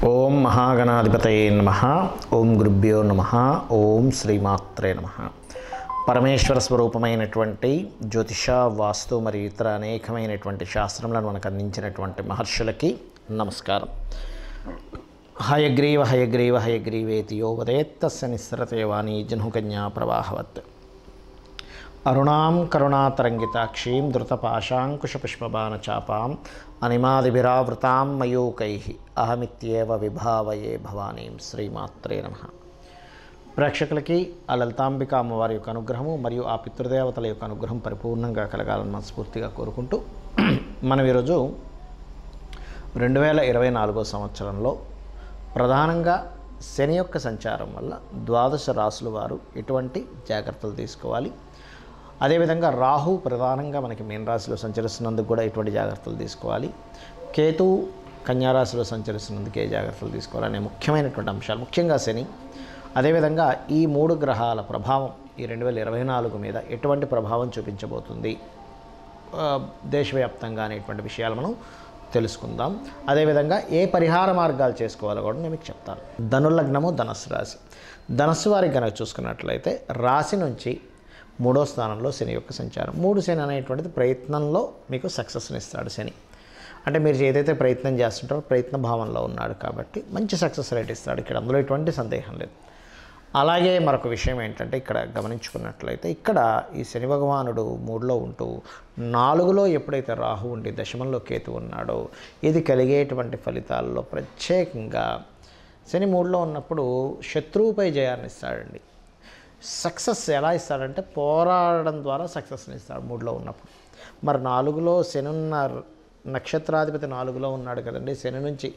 ఓం మహాగణాధిపతయే నమః. ఓం గురుభ్యో నమః. ఓం శ్రీమాత్రే నమః. పరమేశ్వర స్వరూపమైనటువంటి జ్యోతిష, వాస్తు మరియు ఇతర అనేకమైనటువంటి శాస్త్రములను మనకు అందించినటువంటి మహర్షులకి నమస్కారం. హయగ్రీవ హయగ్రీవ హయగ్రీవేతి యో వదేత్తస్య నిస్సరతే వాణీ జహ్నుకన్యా ప్రవాహవత్. అరుణాం కరుణాతరంగితాక్షీం ధృతపాశాంకుశపుష్పబాణచాపాం అనిమాదిభిరావృతాం మయూకైః అహమిత్యేవ విభావయే భవానీం. శ్రీమాత్రే నమః. ప్రేక్షకులకి ఆ లలితాంబిక అమ్మవారి యొక్క అనుగ్రహము మరియు ఆ పితృదేవతల యొక్క అనుగ్రహం పరిపూర్ణంగా కలగాలని మనస్ఫూర్తిగా కోరుకుంటూ మనం ఈరోజు 2024 సంవత్సరంలో ప్రధానంగా శని యొక్క సంచారం వల్ల ద్వాదశ రాశుల వారు ఎటువంటి జాగ్రత్తలు తీసుకోవాలి, అదేవిధంగా రాహు ప్రధానంగా మనకి మీన రాశిలో సంచరిస్తున్నందుకు కూడా ఎటువంటి జాగ్రత్తలు తీసుకోవాలి, కేతు కన్యారాశిలో సంచరిస్తున్నందుకు ఏ జాగ్రత్తలు తీసుకోవాలి అనే ముఖ్యమైనటువంటి అంశాలు, ముఖ్యంగా శని, అదేవిధంగా ఈ 3 గ్రహాల ప్రభావం ఈ 2024 మీద ఎటువంటి ప్రభావం చూపించబోతుంది దేశవ్యాప్తంగా అనేటువంటి విషయాలు మనం తెలుసుకుందాం. అదేవిధంగా ఏ పరిహార మార్గాలు చేసుకోవాలో కూడా నేను మీకు చెప్తాను. ధనుర్లగ్నము ధనస్సు రాశి. ధనస్సు వారికి కనుక చూసుకున్నట్లయితే రాశి నుంచి 3వ స్థానంలో శని యొక్క సంచారం. 3 శని అనేటువంటిది ప్రయత్నంలో మీకు సక్సెస్ని ఇస్తాడు శని. అంటే మీరు ఏదైతే ప్రయత్నం చేస్తుంటారో ప్రయత్న భావంలో ఉన్నాడు కాబట్టి మంచి సక్సెస్ రేట్ ఇస్తాడు ఇక్కడ, అందులో ఎటువంటి సందేహం లేదు. అలాగే మరొక విషయం ఏంటంటే ఇక్కడ గమనించుకున్నట్లయితే ఇక్కడ ఈ శని భగవానుడు 3లో ఉంటూ 4లో ఎప్పుడైతే రాహు ఉండి దశమంలో కేతు ఉన్నాడో ఇది కలిగేటువంటి ఫలితాల్లో ప్రత్యేకంగా శని 3లో ఉన్నప్పుడు శత్రువుపై జయాన్ని ఇస్తాడండి. సక్సెస్ ఎలా ఇస్తాడంటే పోరాడడం ద్వారా సక్సెస్ని ఇస్తాడు 3లో ఉన్నప్పుడు. మరి 4లో శని ఉన్న నక్షత్రాధిపతి 4లో ఉన్నాడు కదండి. శని నుంచి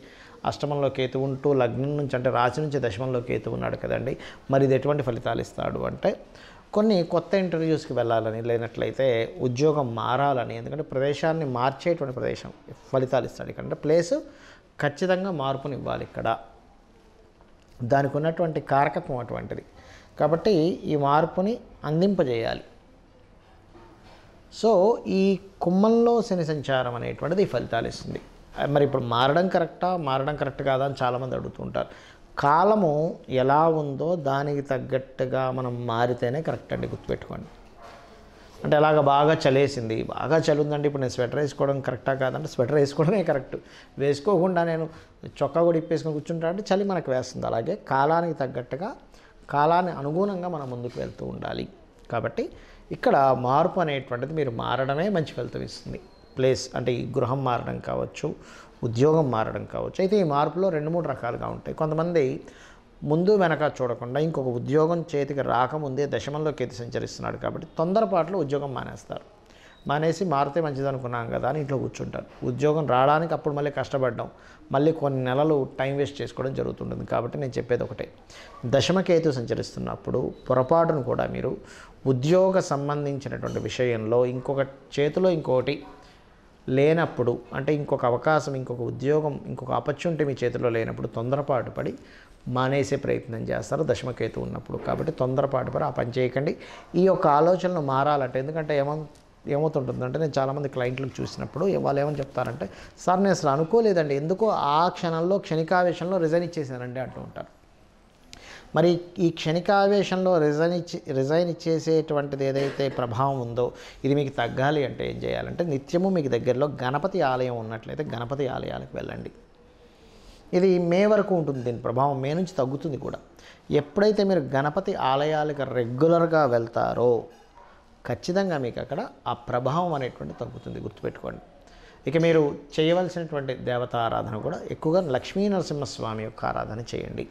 అష్టమంలో కేతు ఉంటూ లగ్నం నుంచి అంటే రాశి నుంచి దశమంలో కేతు ఉన్నాడు కదండి. మరి ఇది ఎటువంటి ఫలితాలు ఇస్తాడు అంటే కొన్ని కొత్త ఇంటర్వ్యూస్కి వెళ్ళాలని, లేనట్లయితే ఉద్యోగం మారాలని, ఎందుకంటే ప్రదేశాన్ని మార్చేటువంటి ప్రదేశం ఫలితాలు ఇస్తాడు ఇక్కడ. అంటే ప్లేసు ఖచ్చితంగా మార్పుని ఇవ్వాలి ఇక్కడ, దానికి ఉన్నటువంటి కారకత్వం అటువంటిది కాబట్టి ఈ మార్పుని అందింపజేయాలి. సో ఈ కుమ్మంలో శని సంచారం అనేటువంటిది ఈ ఫలితాలు ఇస్తుంది. మరి ఇప్పుడు మారడం కరెక్ట్ కాదా అని చాలామంది అడుగుతుంటారు. కాలము ఎలా ఉందో దానికి తగ్గట్టుగా మనం మారితేనే కరెక్ట్ అండి, గుర్తుపెట్టుకోండి. అంటే అలాగ బాగా చలేసింది, బాగా చలి ఉందండి, ఇప్పుడు నేను స్వెటర్ వేసుకోవడం కరెక్టా కాదంటే స్వెటర్ వేసుకోవడమే కరెక్ట్. వేసుకోకుండా నేను చొక్కా కూడా ఇప్పేసుకొని కూర్చుంటా అంటే చలి మనకు వేస్తుంది. అలాగే కాలానికి తగ్గట్టుగా కాలాన్ని అనుగుణంగా మనం ముందుకు వెళ్తూ ఉండాలి. కాబట్టి ఇక్కడ మార్పు అనేటువంటిది మీరు మారడమే మంచి ఫలితం ఇస్తుంది. ప్లేస్ అంటే ఈ గృహం మారడం కావచ్చు, ఉద్యోగం మారడం కావచ్చు. అయితే ఈ మార్పులో 2-3 రకాలుగా ఉంటాయి. కొంతమంది ముందు వెనక చూడకుండా ఇంకొక ఉద్యోగం చేతికి రాకముందే దశమంలో కేతు సంచరిస్తున్నాడు కాబట్టి తొందరపాటులో ఉద్యోగం మానేస్తారు. మానేసి మారితే మంచిది అనుకున్నాం కదా అని ఇంట్లో కూర్చుంటారు. ఉద్యోగం రావడానికి అప్పుడు మళ్ళీ కష్టపడ్డాం, మళ్ళీ కొన్ని నెలలు టైం వేస్ట్ చేసుకోవడం జరుగుతుంటుంది. కాబట్టి నేను చెప్పేది ఒకటే, దశమకేతు సంచరిస్తున్నప్పుడు పొరపాటును కూడా మీరు ఉద్యోగ సంబంధించినటువంటి విషయంలో ఇంకొక చేతిలో ఇంకొకటి లేనప్పుడు, అంటే ఇంకొక అవకాశం, ఇంకొక ఉద్యోగం, ఇంకొక ఆపర్చునిటీ మీ చేతిలో లేనప్పుడు తొందరపాటు పడి మానేసే ప్రయత్నం చేస్తారు దశమకేతు ఉన్నప్పుడు. కాబట్టి తొందరపాటు పడి ఆ పని చేయకండి. ఈ యొక్క ఆలోచనలు మారాలంటే, ఎందుకంటే ఏమవుతుంటుందంటే నేను చాలామంది క్లయింట్లకు చూసినప్పుడు వాళ్ళు ఏమని చెప్తారంటే, సార్ నేను అసలు అనుకోలేదండి, ఎందుకో ఆ క్షణంలో క్షణికావేశంలో రిజైన్ ఇచ్చేసానండి అంటూ ఉంటారు. మరి ఈ క్షణికావేశంలో రిజైన్ ఇచ్చేసేటువంటిది ఏదైతే ప్రభావం ఉందో ఇది మీకు తగ్గాలి అంటే ఏం చేయాలంటే, నిత్యము మీకు దగ్గరలో గణపతి ఆలయం ఉన్నట్లయితే గణపతి ఆలయాలకు వెళ్ళండి. ఇది మే వరకు ఉంటుంది, దీని ప్రభావం మే నుంచి తగ్గుతుంది కూడా. ఎప్పుడైతే మీరు గణపతి ఆలయాలకు రెగ్యులర్గా వెళ్తారో ఖచ్చితంగా మీకు అక్కడ ఆ ప్రభావం అనేటువంటి తగ్గుతుంది, గుర్తుపెట్టుకోండి. ఇక మీరు చేయవలసినటువంటి దేవతా ఆరాధన కూడా ఎక్కువగా లక్ష్మీ నరసింహస్వామి యొక్క ఆరాధన చేయండి.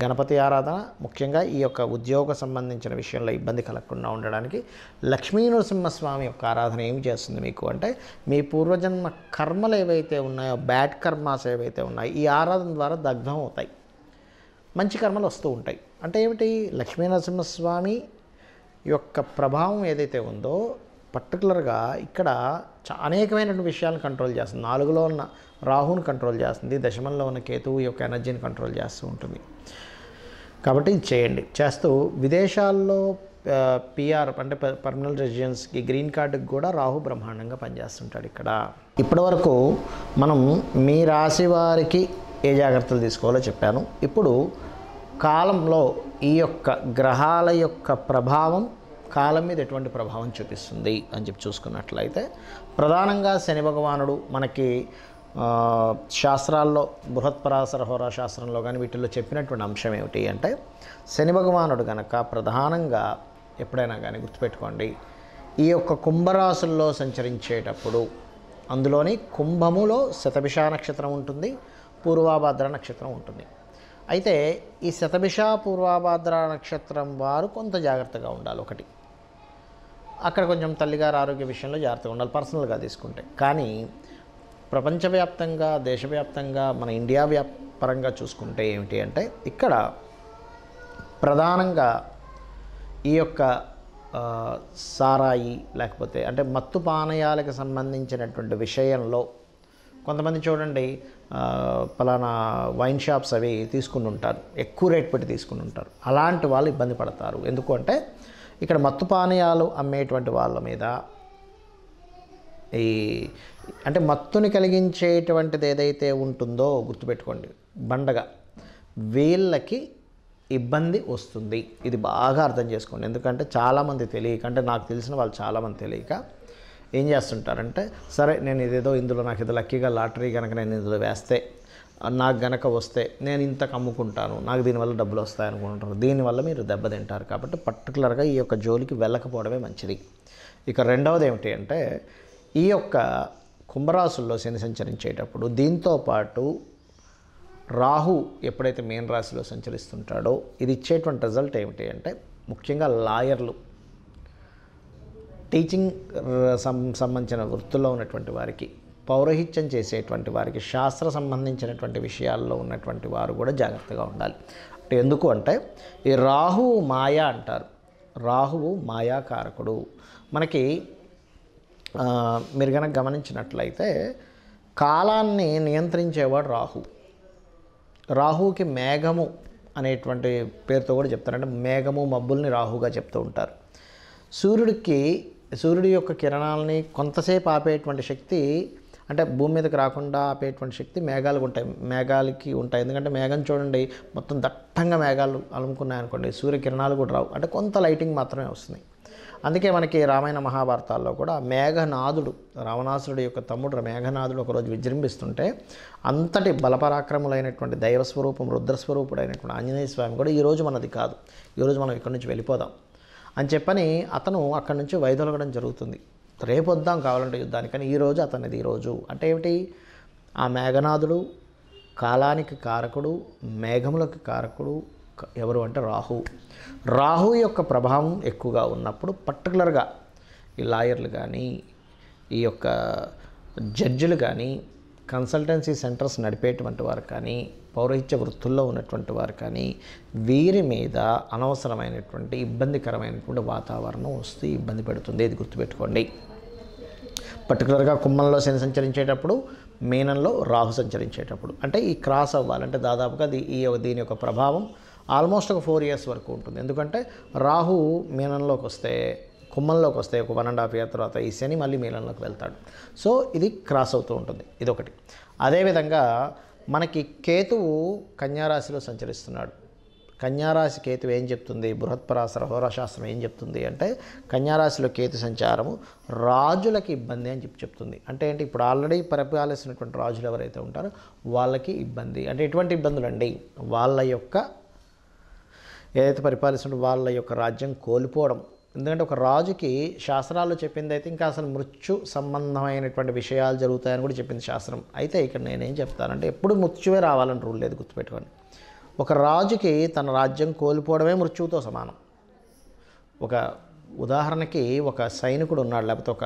గణపతి ఆరాధన ముఖ్యంగా ఈ యొక్క ఉద్యోగ సంబంధించిన విషయంలో ఇబ్బంది కలగకుండా ఉండడానికి లక్ష్మీ నరసింహస్వామి యొక్క ఆరాధన ఏమి చేస్తుంది మీకు అంటే, మీ పూర్వజన్మ కర్మలు ఏవైతే ఉన్నాయో, బ్యాడ్ కర్మాస్ ఏవైతే ఉన్నాయో ఈ ఆరాధన ద్వారా దగ్ధం అవుతాయి, మంచి కర్మలు వస్తూ ఉంటాయి. అంటే ఏమిటి, లక్ష్మీ నరసింహస్వామి యొక్క ప్రభావం ఏదైతే ఉందో పర్టికులర్గా ఇక్కడ అనేకమైనటువంటి విషయాలను కంట్రోల్ చేస్తుంది. 4లో ఉన్న రాహుని కంట్రోల్ చేస్తుంది, దశమంలో ఉన్న కేతువు యొక్క ఎనర్జీని కంట్రోల్ చేస్తూ ఉంటుంది. కాబట్టి ఇది చేయండి. చేస్తూ విదేశాల్లో పిఆర్ అంటే పర్మనెంట్ రెసిడెన్స్కి గ్రీన్ కార్డుకి కూడా రాహు బ్రహ్మాండంగా పనిచేస్తుంటాడు ఇక్కడ. ఇప్పటివరకు మనం మీ రాశి వారికి ఏ జాగ్రత్తలు తీసుకోవాలో చెప్పాను. ఇప్పుడు కాలంలో ఈ యొక్క గ్రహాల యొక్క ప్రభావం కాలం మీద ఎటువంటి ప్రభావం చూపిస్తుంది అని చెప్పి చూసుకున్నట్లయితే, ప్రధానంగా శని భగవానుడు మనకి శాస్త్రాల్లో బృహత్పరాశర హోరా శాస్త్రంలో కానీ వీటిల్లో చెప్పినటువంటి అంశం ఏమిటి అంటే, శని భగవానుడు కనుక ప్రధానంగా ఎప్పుడైనా కానీ గుర్తుపెట్టుకోండి, ఈ యొక్క కుంభరాశుల్లో సంచరించేటప్పుడు, అందులోని కుంభములో శతభిష నక్షత్రం ఉంటుంది, పూర్వాభాద్ర నక్షత్రం ఉంటుంది. అయితే ఈ శతభిష పూర్వాభాద్ర నక్షత్రం వారు కొంత జాగ్రత్తగా ఉండాలి. ఒకటి, అక్కడ కొంచెం తల్లిగారి ఆరోగ్య విషయంలో జాగ్రత్తగా ఉండాలి పర్సనల్గా తీసుకుంటే. కానీ ప్రపంచవ్యాప్తంగా, దేశవ్యాప్తంగా, మన ఇండియా పరంగా చూసుకుంటే ఏమిటి అంటే, ఇక్కడ ప్రధానంగా ఈ యొక్క సారాయి లేకపోతే అంటే మత్తు పానీయాలకు సంబంధించినటువంటి విషయంలో కొంతమంది చూడండి, పలానా వైన్ షాప్స్ అవి తీసుకుని ఉంటారు, ఎక్కువ రేట్ పెట్టి తీసుకుని ఉంటారు. అలాంటి వాళ్ళు ఇబ్బంది పడతారు. ఎందుకు అంటే, ఇక్కడ మత్తు పానీయాలు అమ్మేటువంటి వాళ్ళ మీద ఈ అంటే మత్తుని కలిగించేటువంటిది ఏదైతే ఉంటుందో గుర్తుపెట్టుకోండి, బండగా వీళ్ళకి ఇబ్బంది వస్తుంది. ఇది బాగా అర్థం చేసుకోండి. ఎందుకంటే చాలామంది తెలియక, అంటే నాకు తెలిసిన వాళ్ళు చాలామంది తెలియక ఏం చేస్తుంటారంటే, సరే నేను ఇదేదో ఇందులో నాకు ఇది లక్కీగా లాటరీ కనుక నేను ఇందులో వేస్తే, నాకు గనక వస్తే నేను ఇంతకు అమ్ముకుంటాను, నాకు దీనివల్ల డబ్బులు వస్తాయి అనుకుంటారు. దీనివల్ల మీరు దెబ్బతింటారు. కాబట్టి పర్టికులర్గా ఈ యొక్క జోలికి వెళ్ళకపోవడమే మంచిది. ఇక రెండవది ఏమిటి అంటే, ఈ యొక్క కుంభరాశుల్లో శని సంచరించేటప్పుడు దీంతో పాటు రాహు ఎప్పుడైతే మీన రాశిలో సంచరిస్తుంటాడో ఇది ఇచ్చేటువంటి రిజల్ట్ ఏమిటి అంటే, ముఖ్యంగా లాయర్లు, టీచింగ్ సంబంధించిన వృత్తుల్లో ఉన్నటువంటి వారికి, పౌరోహిత్యం చేసేటువంటి వారికి, శాస్త్ర సంబంధించినటువంటి విషయాల్లో ఉన్నటువంటి వారు కూడా జాగ్రత్తగా ఉండాలి. అంటే ఎందుకు అంటే, ఈ రాహువు మాయ అంటారు. రాహువు మాయాకారకుడు. మనకి మీరు కనుక గమనించినట్లయితే కాలాన్ని నియంత్రించేవాడు రాహు. రాహుకి మేఘము అనేటువంటి పేరుతో కూడా చెప్తారు. అంటే మేఘము మబ్బుల్ని రాహుగా చెప్తూ ఉంటారు. సూర్యుడి యొక్క కిరణాలని కొంతసేపు ఆపేటువంటి శక్తి, అంటే భూమి మీదకి రాకుండా ఆపేటువంటి శక్తి మేఘాలకు ఉంటాయి. ఎందుకంటే మేఘం చూడండి, మొత్తం దట్టంగా మేఘాలు అలుముకున్నాయి అనుకోండి, సూర్యకిరణాలు కూడా రావు, అంటే కొంత లైటింగ్ మాత్రమే వస్తుంది. అందుకే మనకి రామాయణ మహాభారతాల్లో కూడా మేఘనాథుడు, రావణాసురుడు యొక్క తమ్ముడు మేఘనాథుడు ఒకరోజు విజృంభిస్తుంటే అంతటి బలపరాక్రములైనటువంటి దైవస్వరూపం, రుద్రస్వరూపుడైనటువంటి ఆంజనేయ స్వామి కూడా ఈరోజు మనది కాదు, ఈరోజు మనం ఇక్కడి నుంచి వెళ్ళిపోదాం అని చెప్పని అతను అక్కడి నుంచి వైదొలగడం జరుగుతుంది. రేపు వద్దాం కావాలంటే యుద్ధానికి, కానీ ఈరోజు అతనిది ఈరోజు. అంటే ఏమిటి, ఆ మేఘనాథుడు కాలానికి కారకుడు, మేఘములకు కారకుడు ఎవరు అంటే రాహు యొక్క ప్రభావం ఎక్కువగా ఉన్నప్పుడు పర్టికులర్గా ఈ లాయర్లు కానీ, ఈ యొక్క జడ్జిలు కానీ, కన్సల్టెన్సీ సెంటర్స్ నడిపేటువంటి వారు కానీ, పౌరోహిత్య వృత్తుల్లో ఉన్నటువంటి వారు కానీ, వీరి మీద అనవసరమైనటువంటి ఇబ్బందికరమైనటువంటి వాతావరణం వస్తే ఇబ్బంది పెడుతుంది. ఇది గుర్తుపెట్టుకోండి. పర్టికులర్గా కుంభంలో శని సంచరించేటప్పుడు, మీనంలో రాహు సంచరించేటప్పుడు, అంటే ఈ క్రాస్ అవ్వాలంటే దాదాపుగా దీని యొక్క ప్రభావం ఆల్మోస్ట్ ఒక 4 years వరకు ఉంటుంది. ఎందుకంటే రాహు మీనంలోకి వస్తే, కుంభంలోకి వస్తే ఒక 1.5 year తర్వాత ఈ శని మళ్ళీ మీనంలోకి వెళ్తాడు. సో ఇది క్రాస్ అవుతూ ఉంటుంది. ఇదొకటి. అదేవిధంగా మనకి కేతువు కన్యారాశిలో సంచరిస్తున్నాడు. కన్యారాశి కేతువు ఏం చెప్తుంది, బృహత్పరాశర హోరాశాస్త్రం ఏం చెప్తుంది అంటే, కన్యారాశిలో కేతు సంచారము రాజులకి ఇబ్బంది అని చెప్తుంది. అంటే ఏంటి, ఇప్పుడు ఆల్రెడీ పరిపాలిస్తున్నటువంటి రాజులు ఎవరైతే ఉంటారో వాళ్ళకి ఇబ్బంది. అంటే ఎటువంటి ఇబ్బందులు అండి, వాళ్ళ యొక్క ఏదైతే పరిపాలిస్తున్న వాళ్ళ యొక్క రాజ్యం కోల్పోవడం. ఎందుకంటే ఒక రాజుకి శాస్త్రాల్లో చెప్పింది అయితే ఇంకా అసలు మృత్యు సంబంధమైనటువంటి విషయాలు జరుగుతాయని కూడా చెప్పింది శాస్త్రం. అయితే ఇక్కడ నేనేం చెప్తానంటే, ఎప్పుడు మృత్యువే రావాలని రూల్ లేదు, గుర్తుపెట్టుకోండి. ఒక రాజుకి తన రాజ్యం కోల్పోవడమే మృత్యువుతో సమానం. ఒక ఉదాహరణకి ఒక సైనికుడు ఉన్నాడు, లేకపోతే ఒక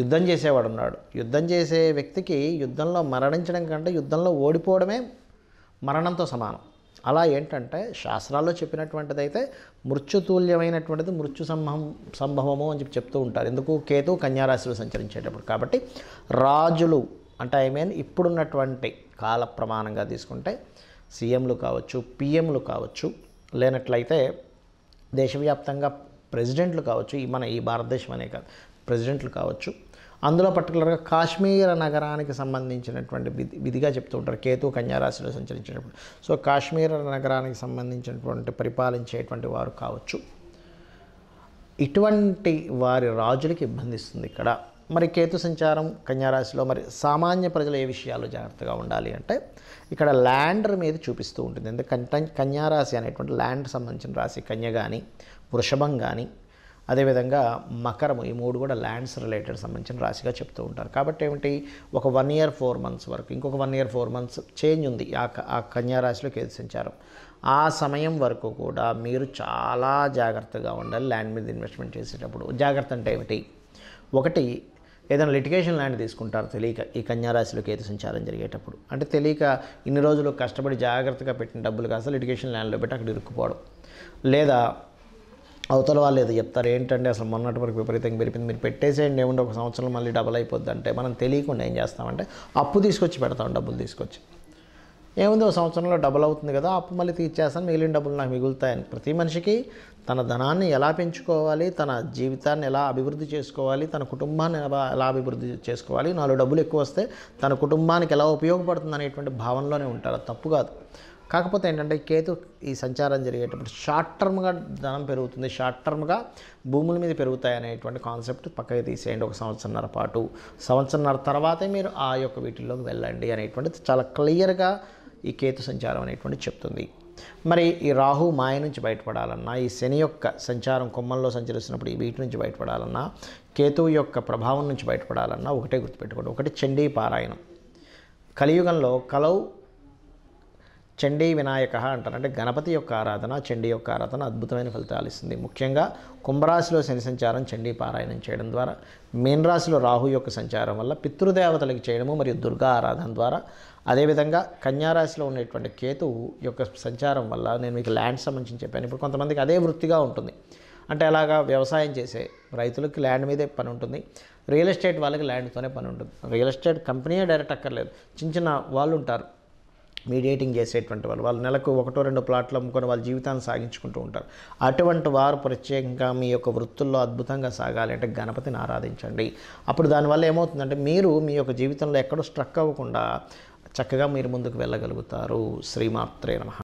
యుద్ధం చేసేవాడు ఉన్నాడు. యుద్ధం చేసే వ్యక్తికి యుద్ధంలో మరణించడం కంటే యుద్ధంలో ఓడిపోవడమే మరణంతో సమానం. అలా ఏంటంటే శాస్త్రాల్లో చెప్పినటువంటిది అయితే మృత్యుతుల్యమైనటువంటిది మృత్యు సంభవము అని చెప్తూ ఉంటారు. ఎందుకు, కేతు కన్యారాశిలో సంచరించేటప్పుడు. కాబట్టి రాజులు అంటే ఇప్పుడున్నటువంటి కాల ప్రమాణంగా తీసుకుంటే సీఎంలు కావచ్చు, పిఎంలు కావచ్చు, లేనట్లయితే దేశవ్యాప్తంగా ప్రెసిడెంట్లు కావచ్చు, ఈ భారతదేశం అనే కాదు, ప్రెసిడెంట్లు కావచ్చు, అందులో పర్టికులర్గా కాశ్మీర నగరానికి సంబంధించినటువంటి విధిగా చెప్తూ ఉంటారు కేతు కన్యా రాశిలో సంచరించినప్పుడు. సో కాశ్మీర నగరానికి సంబంధించినటువంటి పరిపాలించేటువంటి వారు కావచ్చు. ఇటువంటి వారి రాజులకి ఇబ్బంది ఇస్తుంది ఇక్కడ. మరి కేతు సంచారం కన్యారాశిలో మరి సామాన్య ప్రజలు ఏ విషయాల్లో జాగ్రత్తగా ఉండాలి అంటే ఇక్కడ ల్యాండర్ మీద చూపిస్తూ ఉంటుంది. ఎందుకంటే కన్యారాశి అనేటువంటి ల్యాండ్ సంబంధించిన రాశి. కన్య కానీ, వృషభం కానీ, అదేవిధంగా మకరము, ఈ మూడు కూడా ల్యాండ్స్ రిలేటెడ్ సంబంధించిన రాశిగా చెప్తూ ఉంటారు. కాబట్టి ఏమిటి, ఒక 1 year 4 months వరకు, ఇంకొక 1 year 4 months చేంజ్ ఉంది ఆ కన్యారాశిలో కేతు సంచారం. ఆ సమయం వరకు కూడా మీరు చాలా జాగ్రత్తగా ఉండాలి ల్యాండ్ మీద ఇన్వెస్ట్మెంట్ చేసేటప్పుడు. జాగ్రత్త అంటే ఏమిటి, ఒకటి ఏదైనా లిటిగేషన్ ల్యాండ్ తీసుకుంటారు తెలియక ఈ కన్యారాశిలో కేతు సంచారం జరిగేటప్పుడు. అంటే తెలియక ఇన్ని రోజులు కష్టపడి జాగ్రత్తగా పెట్టిన డబ్బులు కాస్త లిటిగేషన్ ల్యాండ్లో పెట్టి అక్కడ ఇరుక్కుపోవడం, లేదా అవతల వాళ్ళు ఏదో చెప్తారు ఏంటంటే అసలు మొన్నటి వరకు విపరీతంగా పెరిగింది, మీరు పెట్టేసేయండి ఏముంటే ఒక సంవత్సరం మళ్ళీ డబల్ అయిపోద్ది అంటే మనం తెలియకుండా ఏం చేస్తామంటే అప్పు తీసుకొచ్చి పెడతాం. డబ్బులు తీసుకొచ్చి ఏముంది, ఒక సంవత్సరంలో డబుల్ అవుతుంది కదా, అప్పు మళ్ళీ తీర్చేస్తాను, మిగిలిన డబ్బులు నాకు మిగులుతాయని. ప్రతి మనిషికి తన ధనాన్ని ఎలా పెంచుకోవాలి, తన జీవితాన్ని ఎలా అభివృద్ధి చేసుకోవాలి, తన కుటుంబాన్ని ఎలా అభివృద్ధి చేసుకోవాలి, 4 డబ్బులు ఎక్కువ వస్తే తన కుటుంబానికి ఎలా ఉపయోగపడుతుంది అనేటువంటి భావనలోనే ఉంటారు. అది తప్పు కాదు. కాకపోతే ఏంటంటే కేతు ఈ సంచారం జరిగేటప్పుడు షార్ట్ టర్మ్గా ధనం పెరుగుతుంది, షార్ట్ టర్మ్గా భూముల మీద పెరుగుతాయి అనేటువంటి కాన్సెప్ట్ పక్కకి తీసేయండి. ఒక సంవత్సరంన్నర పాటు, సంవత్సరంన్నర తర్వాతే మీరు ఆ యొక్క వీటిల్లోకి వెళ్ళండి అనేటువంటిది చాలా క్లియర్గా ఈ కేతు సంచారం అనేటువంటి చెప్తుంది. మరి ఈ రాహు మాయ నుంచి బయటపడాలన్నా, ఈ శని యొక్క సంచారం కొమ్మల్లో సంచరిస్తున్నప్పుడు ఈ వీటి నుంచి బయటపడాలన్నా, కేతువు యొక్క ప్రభావం నుంచి బయటపడాలన్నా ఒకటే గుర్తుపెట్టుకోండి, ఒకటి చండీ పారాయణం. కలియుగంలో కలౌ చండీ వినాయక అంటారు. అంటే గణపతి యొక్క ఆరాధన, చండీ యొక్క ఆరాధన అద్భుతమైన ఫలితాలు ఇస్తుంది. ముఖ్యంగా కుంభరాశిలో శని సంచారం చండీ పారాయణం చేయడం ద్వారా, మీనరాశిలో రాహు యొక్క సంచారం వల్ల పితృదేవతలకు చేయడము మరియు దుర్గా ఆరాధన ద్వారా, అదేవిధంగా కన్యారాశిలో ఉన్నటువంటి కేతువు యొక్క సంచారం వల్ల నేను మీకు ల్యాండ్ సంబంధించి చెప్పాను. ఇప్పుడు కొంతమందికి అదే వృత్తిగా ఉంటుంది. అంటే అలాగా వ్యవసాయం చేసే రైతులకి ల్యాండ్ మీదే పని ఉంటుంది, రియల్ ఎస్టేట్ వాళ్ళకి ల్యాండ్తోనే పని ఉంటుంది. రియల్ ఎస్టేట్ కంపెనీయే డైరెక్ట్ అక్కర్లేదు, చిన్న చిన్న వాళ్ళు ఉంటారు మీడియేటింగ్ చేసేటువంటి వాళ్ళు నెలకు 1-2 ప్లాట్లు అమ్ముకొని వాళ్ళ జీవితాన్ని సాగించుకుంటూ ఉంటారు. అటువంటి వారు ప్రత్యేకంగా మీ యొక్క వృత్తుల్లో అద్భుతంగా సాగాలి అంటే గణపతిని ఆరాధించండి. అప్పుడు దానివల్ల ఏమవుతుందంటే మీరు మీ యొక్క జీవితంలో ఎక్కడో స్ట్రక్ అవ్వకుండా చక్కగా మీరు ముందుకు వెళ్ళగలుగుతారు. శ్రీమాత్రే నమః.